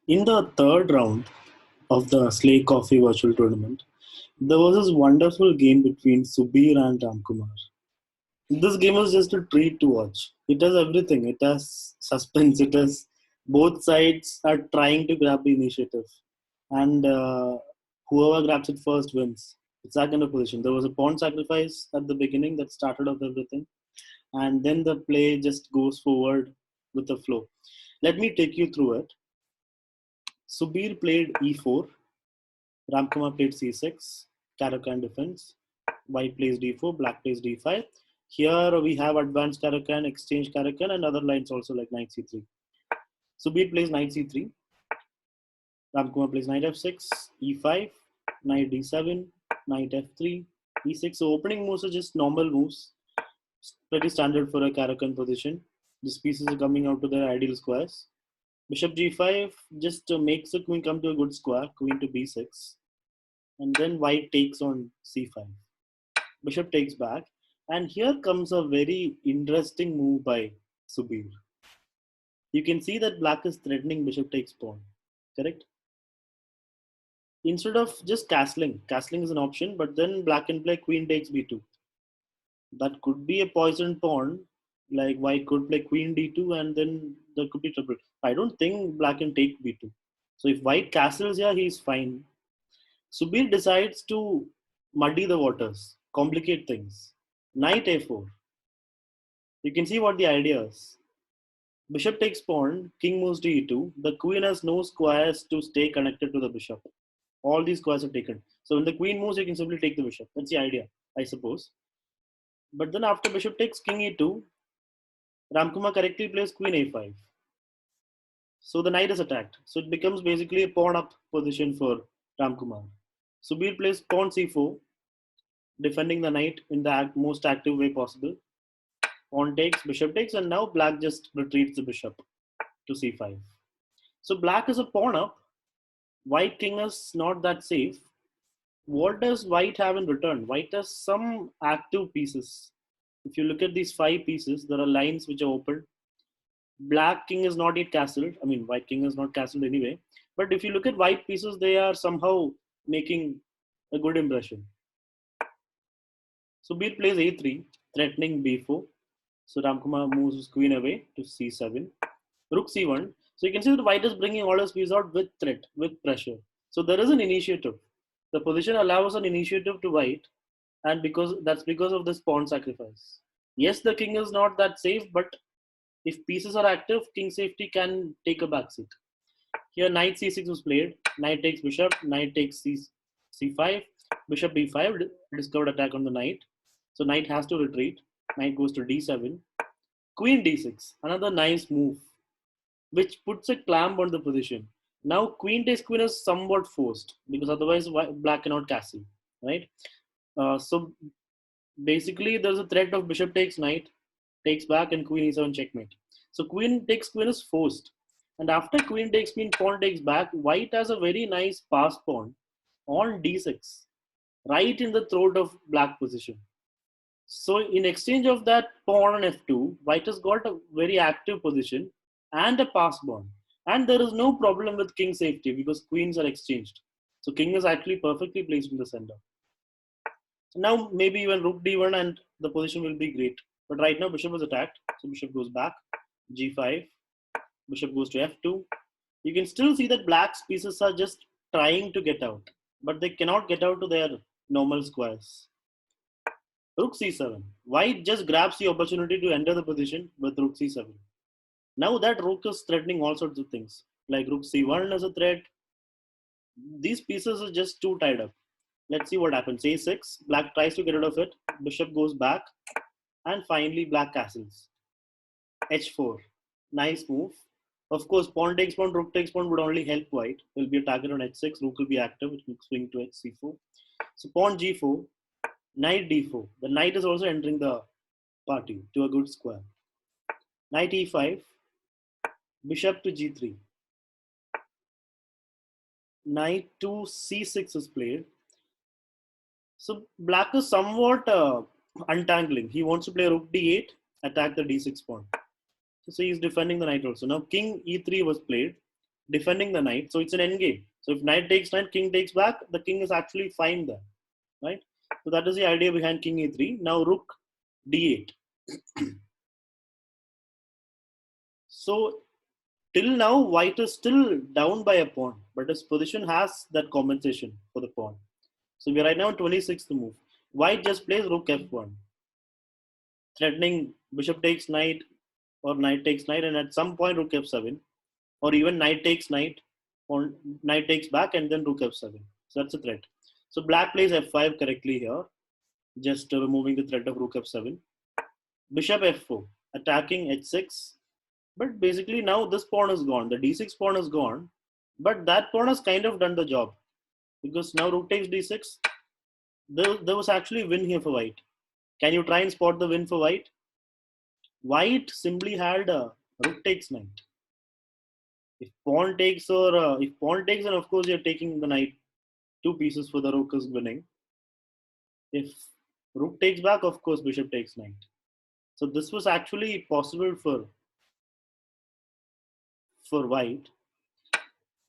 In the third round of the Slay Coffee virtual tournament, there was this wonderful game between Subir and Ramkumar. This game was just a treat to watch. It has everything. It has suspense. It has both sides are trying to grab the initiative, and whoever grabs it first wins. It's that kind of position. There was a pawn sacrifice at the beginning that started off everything, and then the play just goes forward with the flow. Let me take you through it. Subir played e4, Ramkumar played c6, Caro-Kann defense, white plays d4, black plays d5. Here we have advanced Caro-Kann, exchange Caro-Kann, and other lines also like knight c3. Subir plays knight c3, Ramkumar plays knight f6, e5, knight d7, knight f3, e6. So opening moves are just normal moves, pretty standard for a Caro-Kann position. These pieces are coming out to their ideal squares. Bishop g5 just makes the queen come to a good square, queen to b6. And then white takes on c5. Bishop takes back. And here comes a very interesting move by Subir. You can see that black is threatening bishop takes pawn. Correct? Instead of just castling is an option, but then black can play queen takes b2. That could be a poisoned pawn. Like white could play queen d2 and then there could be trouble. I don't think black can take b2. So if white castles here, he's fine. Subir decides to muddy the waters, complicate things. Knight a4. You can see what the idea is. Bishop takes pawn, king moves to e2. The queen has no squares to stay connected to the bishop. All these squares are taken. So when the queen moves, you can simply take the bishop. That's the idea, I suppose. But then after bishop takes king e2, Ramkumar correctly plays queen a5. So the knight is attacked. So it becomes basically a pawn up position for Ramkumar. Subir plays pawn c4, defending the knight in the most active way possible. Pawn takes, bishop takes, and now black just retreats the bishop to c5. So black is a pawn up. White king is not that safe. What does white have in return? White has some active pieces. If you look at these five pieces, there are lines which are open. Black king is not yet castled. I mean, white king is not castled anyway. But if you look at white pieces, they are somehow making a good impression. So Subir plays a3, threatening b4. So Ramkumar moves his queen away to c7. Rook c1. So you can see that white is bringing all his pieces out with threat, with pressure. So there is an initiative. The position allows an initiative to white, and because of this pawn sacrifice. Yes, the king is not that safe, but if pieces are active, king safety can take a backseat. Here, knight c6 was played. Knight takes bishop. Knight takes c5. Bishop b5. Discovered attack on the knight. So knight has to retreat. Knight goes to d7. Queen d6. Another nice move, which puts a clamp on the position. Now queen takes queen is somewhat forced because otherwise black cannot castle, right? So basically, there's a threat of bishop takes knight, takes back, and queen e7 checkmate. So queen takes queen is forced. And after queen takes queen, pawn takes back, white has a very nice pass pawn on d6, right in the throat of black position. So in exchange of that pawn on f2, white has got a very active position and a pass pawn. And there is no problem with king safety because queens are exchanged. So king is actually perfectly placed in the center. Now maybe even rook d1 and the position will be great. But right now bishop is attacked. So bishop goes back. g5. Bishop goes to f2. You can still see that black's pieces are just trying to get out. But they cannot get out to their normal squares. Rook c7. White just grabs the opportunity to enter the position with rook c7. Now that rook is threatening all sorts of things. Like rook c1 as a threat. These pieces are just too tied up. Let's see what happens. a6. Black tries to get rid of it. Bishop goes back. And finally, black castles. h4. Nice move. Of course, pawn takes pawn, rook takes pawn would only help white. There will be a target on h6. Rook will be active. It will swing to hc4. So pawn g4. Knight d4. The knight is also entering the party to a good square. Knight e5. Bishop to g3. Knight to c6 is played. So black is somewhat untangling. He wants to play rook d8, attack the d6 pawn. So he's defending the knight also. Now king e3 was played. defending the knight. So it's an endgame. So if knight takes knight, king takes back, the king is actually fine there, right? So that is the idea behind king e3. Now rook d8. So till now, white is still down by a pawn, but his position has that compensation for the pawn. So we're right now on 26th move. White just plays rook f1, threatening bishop takes knight or knight takes knight, and at some point rook f7, or even knight takes knight, or knight takes back, and then rook f7. So that's a threat. So black plays f5 correctly here, just removing the threat of rook f7. Bishop f4, attacking h6. But basically now this pawn is gone. The d6 pawn is gone, but that pawn has kind of done the job because now rook takes d6. There was actually a win here for white. Can you try and spot the win for white? White simply had rook takes knight. If pawn takes if pawn takes, then of course you're taking the knight. Two pieces for the rook is winning. If rook takes back, of course bishop takes knight. So this was actually possible for white.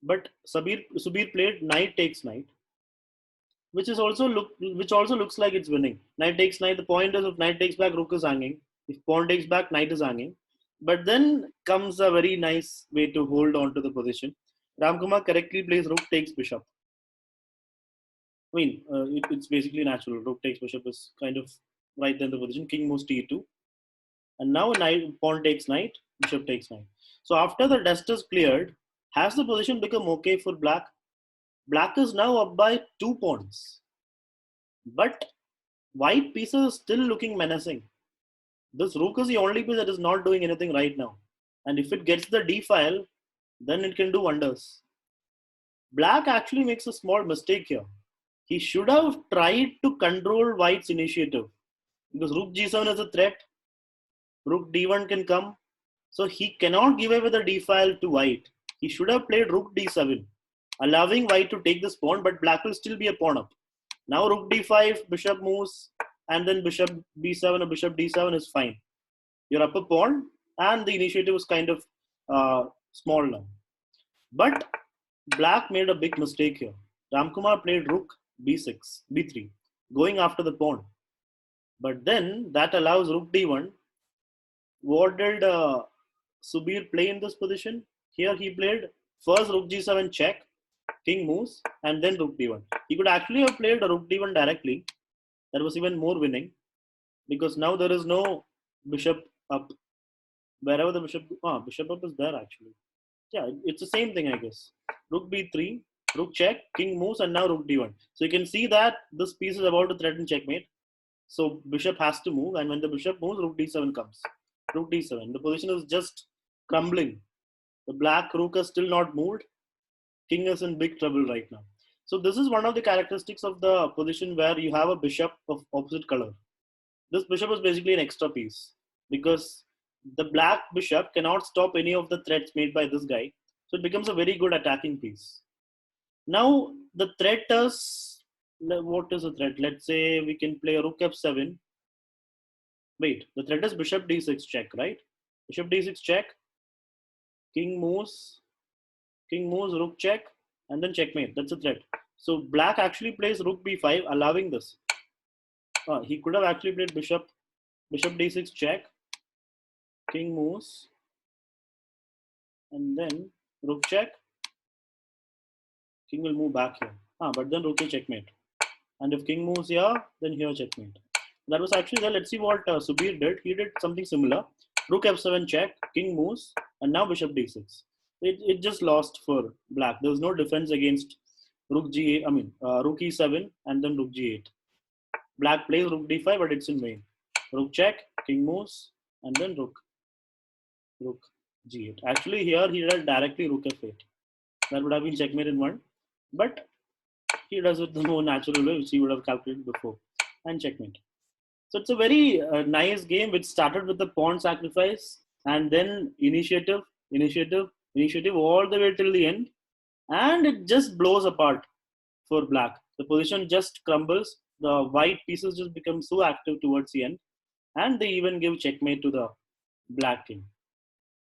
But Subir played knight takes knight, which also looks like it's winning. Knight takes knight. The point is if knight takes back, rook is hanging. If pawn takes back, knight is hanging. But then comes a very nice way to hold on to the position. Ramkumar correctly plays rook takes bishop. I mean, it's basically natural. Rook takes bishop is kind of right in the position. King moves t2. And now knight, pawn takes knight, bishop takes knight. So after the dust is cleared, has the position become okay for black? Black is now up by 2 pawns. But white piece is still looking menacing. This rook is the only piece that is not doing anything right now. And if it gets the d file, then it can do wonders. Black actually makes a small mistake here. He should have tried to control white's initiative. Because rook g7 is a threat. Rook d1 can come. So he cannot give away the d file to white. He should have played rook d7, allowing white to take this pawn, but black will still be a pawn up. Now rook d5, bishop moves, and then bishop b7 or bishop d7 is fine. You're up a pawn, and the initiative is kind of small now. But black made a big mistake here. Ramkumar played rook b6, b3, going after the pawn. But then that allows rook d1. What did Subir play in this position? Here he played first rook g7 check, king moves, and then rook d1. He could actually have played a rook d1 directly. That was even more winning because now there is no bishop up. Wherever the bishop up is there actually. Yeah, it's the same thing I guess. Rook b3, rook check, king moves, and now rook d1. So you can see that this piece is about to threaten checkmate. So bishop has to move, and when the bishop moves, rook d7 comes. Rook d7. The position is just crumbling. The black rook is still not moved. King is in big trouble right now. So this is one of the characteristics of the position where you have a bishop of opposite color. This bishop is basically an extra piece because the black bishop cannot stop any of the threats made by this guy. So it becomes a very good attacking piece. Now the threat is, what is the threat? Let's say we can play rook f7. Wait, the threat is bishop d6 check, right? Bishop d6 check, king moves, rook check, and then checkmate. That's a threat. So black actually plays rook b5, allowing this. He could have actually played bishop d6 check, king moves, and then rook check. King will move back here. But then rook a checkmate. And if king moves here, then here checkmate. That was actually there. Let's see what Subir did. He did something similar. Rook f7 check, king moves, and now bishop d6. It just lost for black. There was no defense against rook g8. Rook e7 and then rook g8. Black plays rook d5, but it's in vain. Rook check, king moves, and then rook g8. Actually, here he did directly rook f8. That would have been checkmate in one, but he does it the more natural way, which he would have calculated before, and checkmate. So it's a very nice game which started with the pawn sacrifice and then initiative all the way till the end, and it just blows apart for black. The position just crumbles. The white pieces just become so active towards the end, and they even give checkmate to the black king.